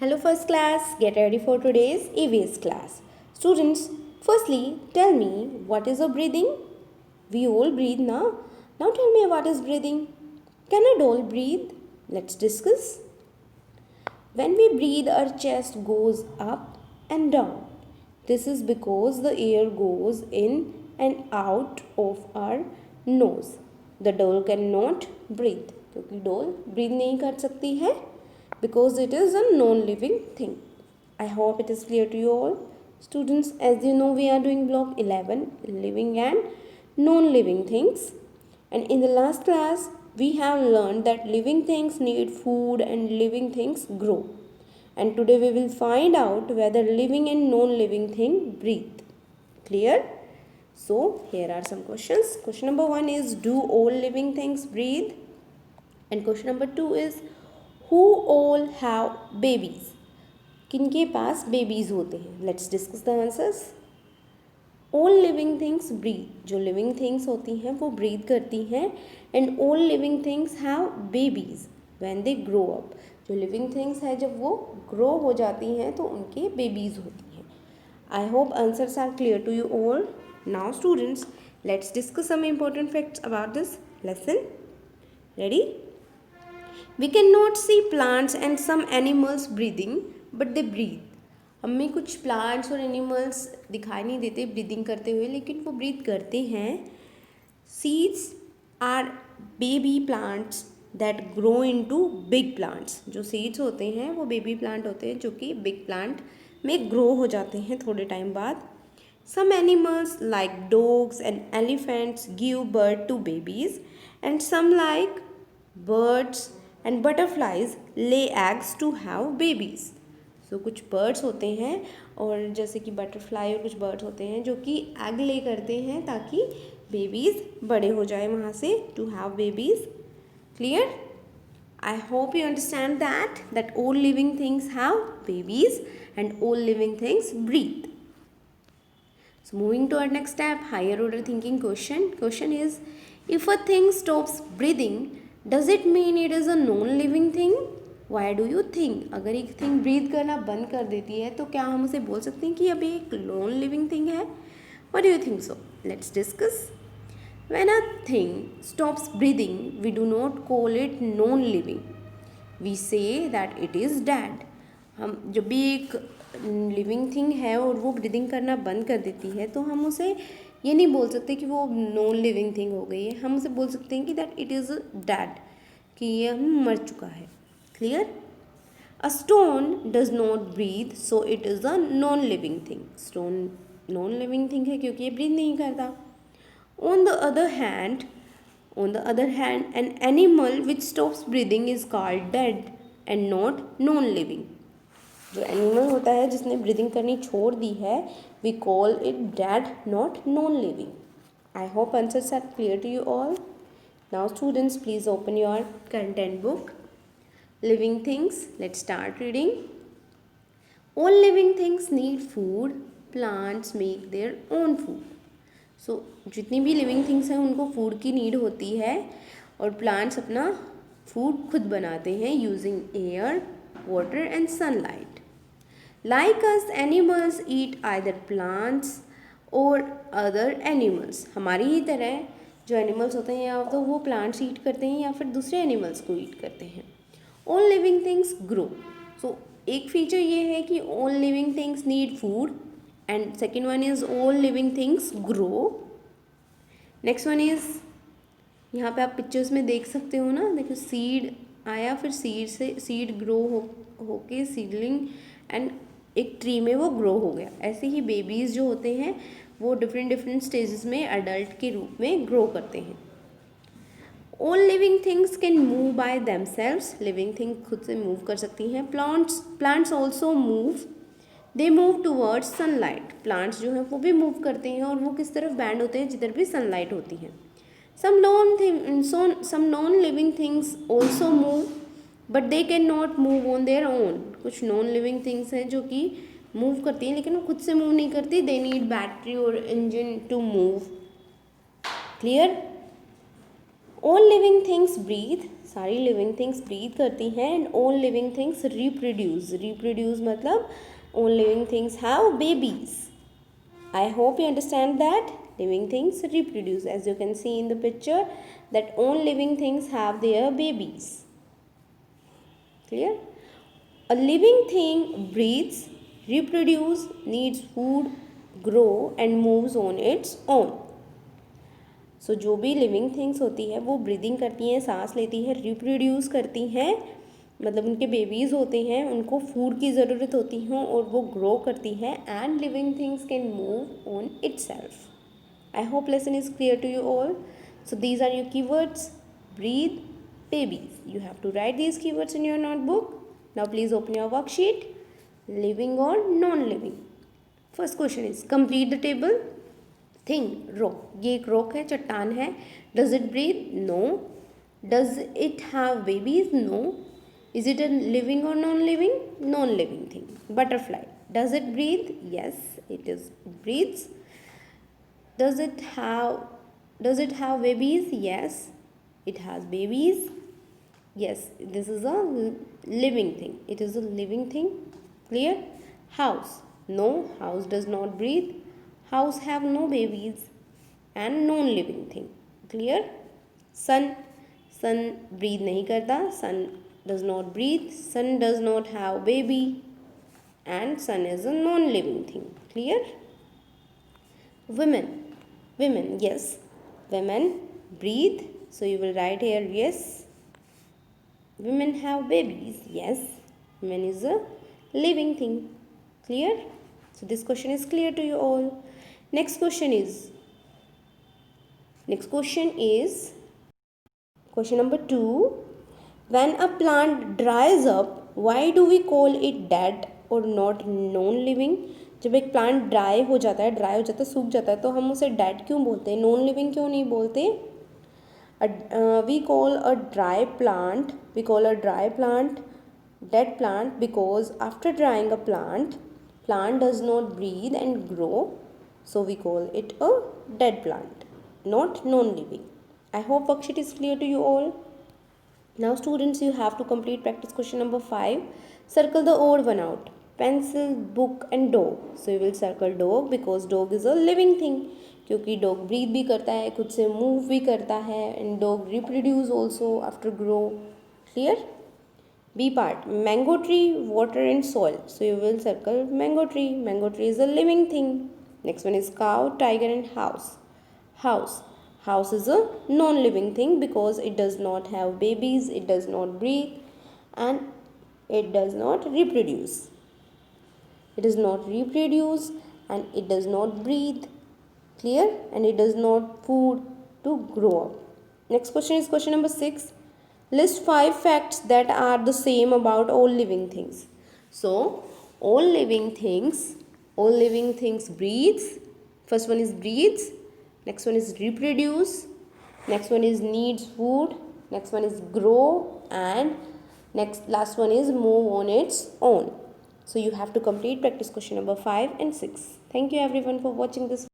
Hello first class, get ready for today's EVS class. Students, firstly tell me what is a breathing? We all breathe now. Now tell me what is breathing. Can a doll breathe? Let's discuss. When we breathe, our chest goes up and down. This is because the air goes in and out of our nose. The doll cannot breathe क्योंकि doll breathe नहीं कर सकती है because it is a non-living thing. I hope it is clear to you all. Students, as you know, we are doing block 11, living and non-living things. And in the last class, we have learned that living things need food and living things grow. And today we will find out whether living and non-living thing breathe. Clear? So, here are some questions. Question number 1 is, do all living things breathe? And question number 2 is, who all have babies? किनके पास babies होते हैं? Let's discuss the answers. All living things breathe. जो living things होती हैं वो breathe करती हैं. And all living things have babies when they grow up. जो लिविंग थिंग्स है जब वो ग्रो हो जाती हैं तो उनके बेबीज होती हैं. I hope answers are clear to you all. Now students, let's discuss some important facts about this lesson. Ready? We cannot see plants and some animals breathing, but they breathe. हमें कुछ plants और animals दिखाई नहीं देते breathing करते हुए, लेकिन वो ब्रीथ करते हैं. Seeds are baby plants that grow into big plants. जो सीड्स होते हैं वो बेबी प्लांट होते हैं जो कि बिग प्लांट में ग्रो हो जाते हैं थोड़े टाइम बाद. Some animals like dogs and elephants give birth to babies, and some like birds and butterflies lay eggs to have babies. So कुछ birds होते हैं और जैसे कि बटरफ्लाई और कुछ birds होते हैं जो कि एग ले करते हैं ताकि बेबीज़ बड़े हो जाए वहाँ से, to have babies. Clear? I hope you understand that all living things have babies and all living things breathe. So moving to our next step, higher order thinking question. Question is, if a thing stops breathing, does it mean it is a non-living thing? Why do you think? अगर एक thing breathe करना बंद कर देती है तो क्या हम उसे बोल सकते हैं कि अब एक नॉन लिविंग थिंग है? What do you think so? Let's discuss. When a thing stops breathing, we do not call it non-living. We say that it is dead. हम जब भी एक लिविंग थिंग है और वो ब्रीदिंग करना बंद कर देती है तो हम उसे ये नहीं बोल सकते कि वो नॉन लिविंग थिंग हो गई है. हम उसे बोल सकते हैं कि दैट इट इज़ डेड, कि ये हम मर चुका है. Clear? A stone does not breathe, so it is a non living thing. Stone non living thing है क्योंकि ये ब्रीथ नहीं करता. On the other hand an animal which stops breathing is called dead and not non living. जो animal होता है जिसने breathing करनी छोड़ दी है, we call it dead not non living. I hope answers are clear to you all. Now students, please open your content book. Living things, let's start reading. All living things need food. Plants make their own food. So जितनी भी living things हैं उनको food की need होती है और plants अपना food खुद बनाते हैं using air, water and sunlight. Like us, animals eat either plants or other animals. हमारी ही तरह जो एनिमल्स होते हैं या तो वो प्लांट्स ईट करते हैं या फिर दूसरे एनिमल्स को ईट करते हैं. All living things grow. So एक फीचर ये है कि all living things need food and second one is all living things grow. Next one is, यहाँ पे आप पिक्चर्स में देख सकते हो ना, देखो सीड आया, फिर सीड से सीड ग्रो होके सीडलिंग एंड एक ट्री में वो ग्रो हो गया. ऐसे ही बेबीज़ जो होते हैं वो डिफरेंट स्टेजेस में अडल्ट के रूप में ग्रो करते हैं. All living things can move by themselves. Living thing खुद से मूव कर सकती हैं. Plants also move. They move towards sunlight. Plants जो हैं वो भी मूव करते हैं और वो किस तरफ बैंड होते हैं? जिधर भी सनलाइट होती है. Some non-living things also move, but they cannot move on their own. कुछ non-living things हैं जो कि move करती हैं लेकिन वो खुद से move नहीं करती. They need battery or engine to move. Clear? All living things breathe. सारी लिविंग थिंग्स ब्रीथ करती हैं and all living things reproduce मतलब all living things have babies. I hope you understand that living things reproduce. As you can see in the picture that all living things have their babies. Clear? A living thing breathes, reproduce, needs food, grow and moves on its own. So जो भी living things होती है वो breathing करती हैं, सांस लेती है, रिप्रोड्यूस करती हैं, मतलब उनके बेबीज़ होते हैं, उनको फूड की ज़रूरत होती है और वो ग्रो करती हैं. And living things can move on itself. I hope lesson is clear to you all. So these are your keywords. Breathe, babies. You have to write these keywords in your notebook. Now please open your worksheet. Living और non living. First question is complete the table. Thing, rock. ये एक rock है, चट्टान है. Does it breathe? No. Does it have babies? No. Is it a living or non-living? Non-living thing. Butterfly. Does it breathe? Yes, it is. It breathes. Does it have babies? Yes, it has babies. Yes, this is a living thing. It is a living thing. Clear? House. No, house does not breathe. House have no babies. And non-living thing. Clear? Sun. Sun breathe नहीं करता. Sun does not breathe. Sun does not have baby and sun is a non-living thing. Clear? Women. Yes, women breathe, so you will write here yes. Women have babies. Yes, women is a living thing. Clear? So this question is clear to you all. Next question is question number 2. When a plant dries up, why do we call it dead or not non-living? जब एक plant dry हो जाता है, सूख जाता है, तो हम उसे डेड क्यों बोलते हैं, नॉन लिविंग क्यों नहीं बोलते? We call a dry plant dead plant because after drying a plant does not breathe and grow, so we call it a dead plant, not non-living. I hope worksheet is clear to you all. Now students, you have to complete practice question number 5. Circle the odd one out. Pencil, book and dog. So you will circle dog because dog is a living thing. क्योंकि dog breathe भी करता है, खुद से move भी करता है, and dog reproduce also after grow. Clear? B part. Mango tree, water and soil. So you will circle mango tree. Mango tree is a living thing. Next one is cow, tiger and house. House is a non-living thing because it does not have babies, it does not breathe and it does not reproduce. It does not reproduce and it does not breathe. Clear? And it does not food to grow up. Next question is question number 6. List 5 facts that are the same about all living things. So, all living things breathes. First one is breathes. Next one is reproduce. Next one is needs food. Next one is grow. And last one is move on its own. So you have to complete practice question number 5 and 6. Thank you everyone for watching this.